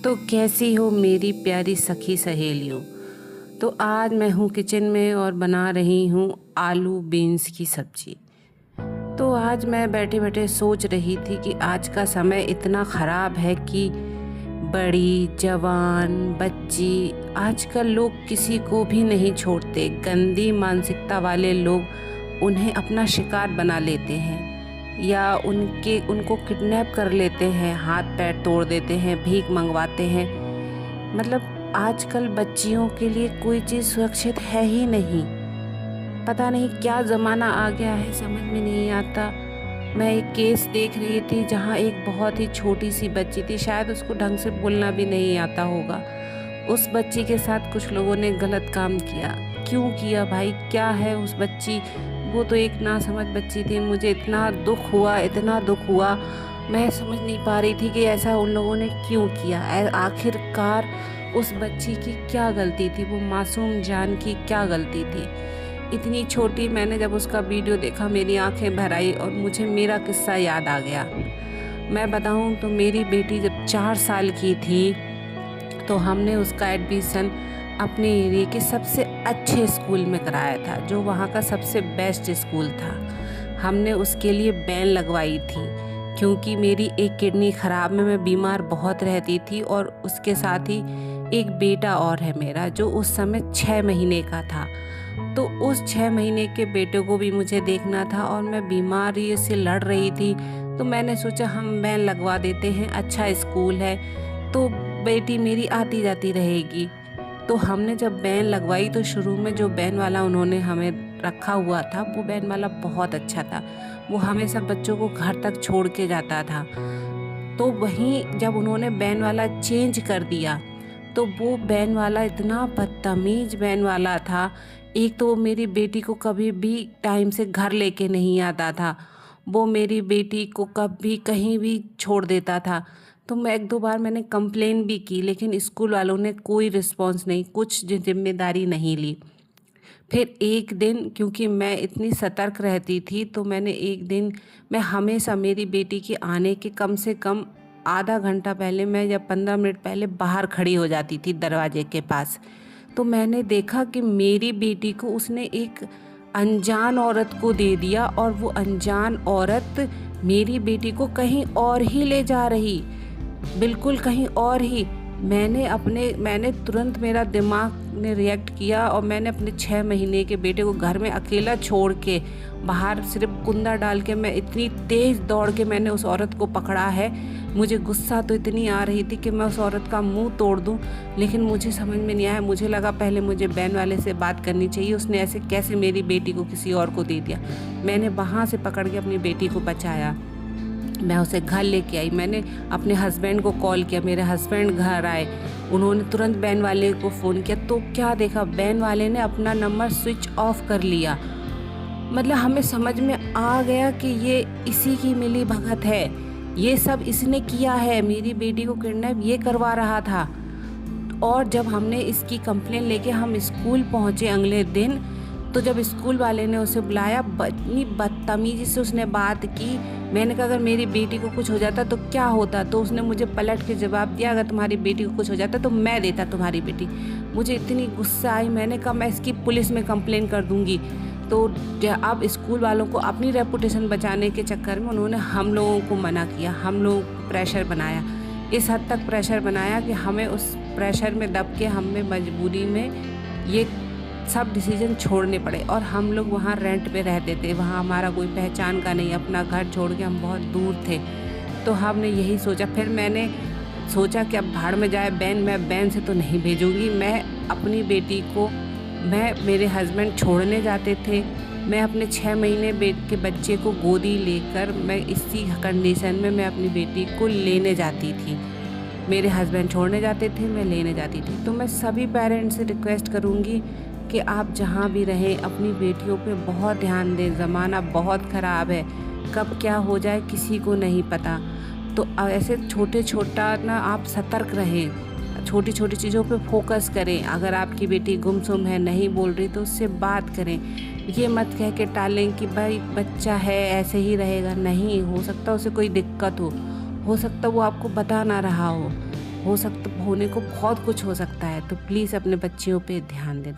तो कैसी हो मेरी प्यारी सखी सहेलियों। तो आज मैं हूँ किचन में और बना रही हूँ आलू बीन्स की सब्जी। तो आज मैं बैठे बैठे सोच रही थी कि आज का समय इतना ख़राब है कि बड़ी जवान बच्ची आजकल लोग किसी को भी नहीं छोड़ते। गंदी मानसिकता वाले लोग उन्हें अपना शिकार बना लेते हैं या उनको किडनैप कर लेते हैं, हाथ पैर तोड़ देते हैं, भीख मंगवाते हैं। मतलब आजकल बच्चियों के लिए कोई चीज़ सुरक्षित है ही नहीं। पता नहीं क्या ज़माना आ गया है, समझ में नहीं आता। मैं एक केस देख रही थी जहाँ एक बहुत ही छोटी सी बच्ची थी, शायद उसको ढंग से बोलना भी नहीं आता होगा। उस बच्ची के साथ कुछ लोगों ने गलत काम किया। क्यों किया भाई, क्या है उस बच्ची, वो तो एक नासमझ बच्ची थी। मुझे इतना दुख हुआ, मैं समझ नहीं पा रही थी कि ऐसा उन लोगों ने क्यों किया। आखिरकार उस बच्ची की क्या गलती थी, वो मासूम जान की क्या गलती थी। इतनी छोटी, मैंने जब उसका वीडियो देखा मेरी आंखें भर आई और मुझे मेरा किस्सा याद आ गया। मैं बताऊं तो मेरी बेटी जब 4 साल की थी तो हमने उसका एडमिशन अपने एरिया के सबसे अच्छे स्कूल में कराया था, जो वहाँ का सबसे बेस्ट स्कूल था। हमने उसके लिए बैन लगवाई थी क्योंकि मेरी एक किडनी ख़राब में मैं बीमार बहुत रहती थी और उसके साथ ही एक बेटा और है मेरा जो उस समय 6 महीने का था। तो उस 6 महीने के बेटे को भी मुझे देखना था और मैं बीमारी से लड़ रही थी। तो मैंने सोचा हम बैन लगवा देते हैं, अच्छा स्कूल है तो बेटी मेरी आती जाती रहेगी। तो हमने जब बैन लगवाई तो शुरू में जो बैन वाला उन्होंने हमें रखा हुआ था वो बैन वाला बहुत अच्छा था। वो हमेशा बच्चों को घर तक छोड़ के जाता था। तो वहीं जब उन्होंने बैन वाला चेंज कर दिया तो वो बैन वाला इतना बदतमीज बैन वाला था। एक तो वो मेरी बेटी को कभी भी टाइम से घर लेके नहीं आता था, वो मेरी बेटी को कभी कहीं भी छोड़ देता था। तो मैं 1-2 बार मैंने कंप्लेन भी की, लेकिन स्कूल वालों ने कोई रिस्पॉन्स नहीं, कुछ जिम्मेदारी नहीं ली। फिर एक दिन, क्योंकि मैं इतनी सतर्क रहती थी, तो मैं हमेशा मेरी बेटी के आने के कम से कम आधा घंटा पहले मैं या 15 मिनट पहले बाहर खड़ी हो जाती थी दरवाजे के पास। तो मैंने देखा कि मेरी बेटी को उसने एक अनजान औरत को दे दिया और वो अनजान औरत मेरी बेटी को कहीं और ही ले जा रही, बिल्कुल कहीं और ही। मैंने तुरंत, मेरा दिमाग ने रिएक्ट किया और मैंने अपने 6 महीने के बेटे को घर में अकेला छोड़ के बाहर सिर्फ कुंदा डाल के मैं इतनी तेज़ दौड़ के मैंने उस औरत को पकड़ा है। मुझे गुस्सा तो इतनी आ रही थी कि मैं उस औरत का मुंह तोड़ दूं, लेकिन मुझे समझ में नहीं आया। मुझे लगा पहले मुझे बैन वाले से बात करनी चाहिए, उसने ऐसे कैसे मेरी बेटी को किसी और को दे दिया। मैंने वहाँ से पकड़ के अपनी बेटी को बचाया, मैं उसे घर लेके आई। मैंने अपने हस्बैंड को कॉल किया, मेरे हस्बैंड घर आए, उन्होंने तुरंत बैन वाले को फ़ोन किया। तो क्या देखा, बैन वाले ने अपना नंबर स्विच ऑफ कर लिया। मतलब हमें समझ में आ गया कि ये इसी की मिली भगत है, ये सब इसने किया है, मेरी बेटी को किडनैप ये करवा रहा था। और जब हमने इसकी कंप्लेन लेके हम स्कूल पहुँचे अगले दिन, तो जब स्कूल वाले ने उसे बुलाया, इतनी बदतमीजी से उसने बात की। मैंने कहा अगर मेरी बेटी को कुछ हो जाता तो क्या होता, तो उसने मुझे पलट के जवाब दिया अगर तुम्हारी बेटी को कुछ हो जाता तो मैं देता तुम्हारी बेटी। मुझे इतनी गुस्सा आई, मैंने कहा मैं इसकी पुलिस में कंप्लेन कर दूंगी। तो अब स्कूल वालों को अपनी रेपुटेशन बचाने के चक्कर में उन्होंने हम लोगों को मना किया, हम लोगों को प्रेशर बनाया, इस हद तक प्रेशर बनाया कि हमें उस प्रेशर में दब के हमें मजबूरी में ये सब डिसीजन छोड़ने पड़े। और हम लोग वहाँ रेंट पे रहते थे, वहाँ हमारा कोई पहचान का नहीं, अपना घर छोड़ के हम बहुत दूर थे। तो हमने यही सोचा, फिर मैंने सोचा कि अब भाड़ में जाए बैन, मैं बैन से तो नहीं भेजूंगी। मैं अपनी बेटी को, मेरे हस्बैंड छोड़ने जाते थे, मैं अपने 6 महीने के बच्चे को गोदी लेकर मैं इसी कंडीशन में मैं अपनी बेटी को लेने जाती थी। मेरे हस्बैंड छोड़ने जाते थे, मैं लेने जाती थी। तो मैं सभी पेरेंट्स से रिक्वेस्ट करूँगी कि आप जहाँ भी रहें अपनी बेटियों पे बहुत ध्यान दें। ज़माना बहुत ख़राब है, कब क्या हो जाए किसी को नहीं पता। तो ऐसे छोटा ना आप सतर्क रहें, छोटी छोटी चीज़ों पे फोकस करें। अगर आपकी बेटी गुमसुम है, नहीं बोल रही, तो उससे बात करें। ये मत कह के टालें कि भाई बच्चा है ऐसे ही रहेगा, नहीं, हो सकता उसे कोई दिक्कत हो सकता वो आपको बता ना रहा हो। होने को बहुत कुछ हो सकता है, तो प्लीज़ अपने बच्चियों पे ध्यान दें।